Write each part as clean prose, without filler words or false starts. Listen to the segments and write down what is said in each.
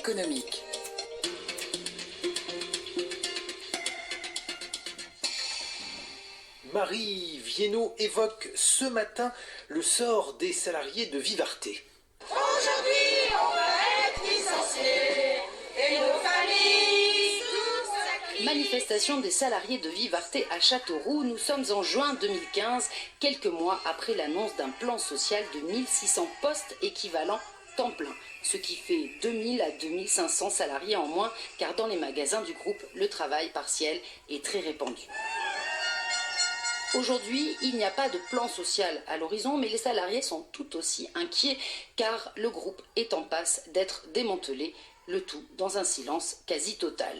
économique. Marie Viennot évoque ce matin le sort des salariés de Vivarté. Aujourd'hui, on va être licenciés et nos familles toutes. Manifestation des salariés de Vivarté à Châteauroux. Nous sommes en juin 2015, quelques mois après l'annonce d'un plan social de 1600 postes équivalents temps plein, ce qui fait 2000 à 2500 salariés en moins, car dans les magasins du groupe, le travail partiel est très répandu. Aujourd'hui, il n'y a pas de plan social à l'horizon, mais les salariés sont tout aussi inquiets car le groupe est en passe d'être démantelé, le tout dans un silence quasi total.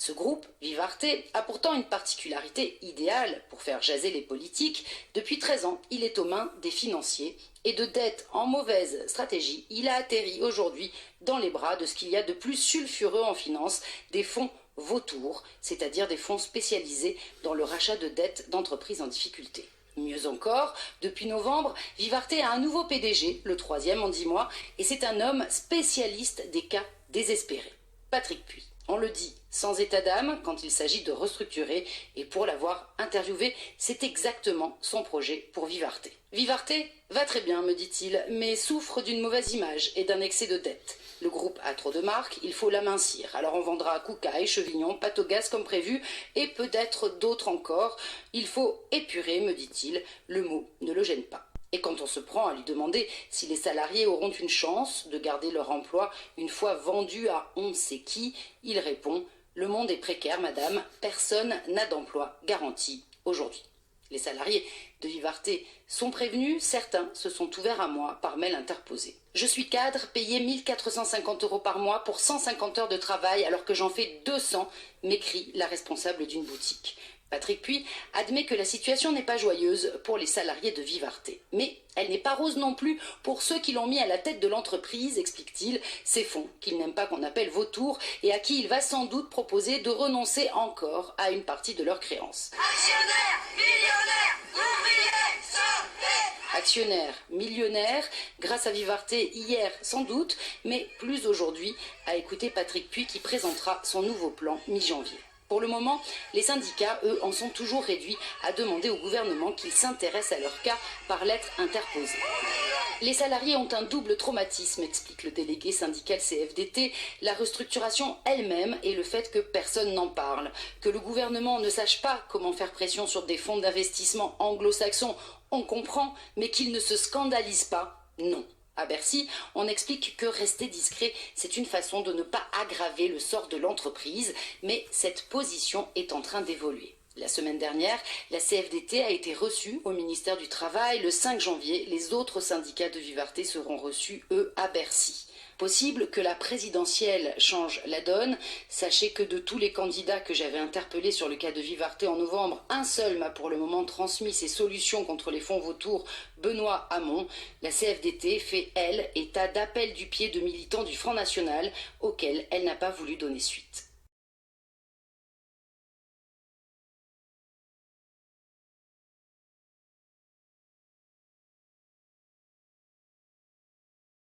Ce groupe, Vivarté, a pourtant une particularité idéale pour faire jaser les politiques. Depuis 13 ans, il est aux mains des financiers et de dettes en mauvaise stratégie. Il a atterri aujourd'hui dans les bras de ce qu'il y a de plus sulfureux en finance, des fonds vautours, c'est-à-dire des fonds spécialisés dans le rachat de dettes d'entreprises en difficulté. Mieux encore, depuis novembre, Vivarté a un nouveau PDG, le 3e en 10 mois, et c'est un homme spécialiste des cas désespérés. Patrick Puy. On le dit sans état d'âme quand il s'agit de restructurer, et pour l'avoir interviewé, c'est exactement son projet pour Vivarté. Vivarté va très bien, me dit-il, mais souffre d'une mauvaise image et d'un excès de dette. Le groupe a trop de marques, il faut l'amincir. Alors on vendra Koukaï, Chevignon, Pâte au gaz comme prévu, et peut-être d'autres encore. Il faut épurer, me dit-il, le mot ne le gêne pas. Et quand on se prend à lui demander si les salariés auront une chance de garder leur emploi une fois vendus à on ne sait qui, il répond « Le monde est précaire, madame, personne n'a d'emploi garanti aujourd'hui ». Les salariés de Vivarté sont prévenus, certains se sont ouverts à moi par mail interposé. Je suis cadre, payé 1450 € par mois pour 150 heures de travail alors que j'en fais 200, m'écrit la responsable d'une boutique. Patrick Puy admet que la situation n'est pas joyeuse pour les salariés de Vivarté. Mais elle n'est pas rose non plus pour ceux qui l'ont mis à la tête de l'entreprise, explique-t-il, ces fonds qu'il n'aime pas qu'on appelle vautours et à qui il va sans doute proposer de renoncer encore à une partie de leurs créances. Actionnaires, millionnaires, ouvriers, sortez! Actionnaires, millionnaires, grâce à Vivarté hier sans doute, mais plus aujourd'hui, à écouter Patrick Puy qui présentera son nouveau plan mi-janvier. Pour le moment, les syndicats, eux, en sont toujours réduits à demander au gouvernement qu'il s'intéresse à leur cas par lettre interposée. Les salariés ont un double traumatisme, explique le délégué syndical CFDT, la restructuration elle-même et le fait que personne n'en parle. Que le gouvernement ne sache pas comment faire pression sur des fonds d'investissement anglo-saxons, on comprend, mais qu'il ne se scandalise pas, non. À Bercy, on explique que rester discret, c'est une façon de ne pas aggraver le sort de l'entreprise, mais cette position est en train d'évoluer. La semaine dernière, la CFDT a été reçue au ministère du Travail. Le 5 janvier, les autres syndicats de Vivarté seront reçus, eux, à Bercy. Possible que la présidentielle change la donne. Sachez que de tous les candidats que j'avais interpellés sur le cas de Vivarté en novembre, un seul m'a pour le moment transmis ses solutions contre les fonds vautours, Benoît Hamon. La CFDT fait, elle, état d'appel du pied de militants du Front National auquel elle n'a pas voulu donner suite.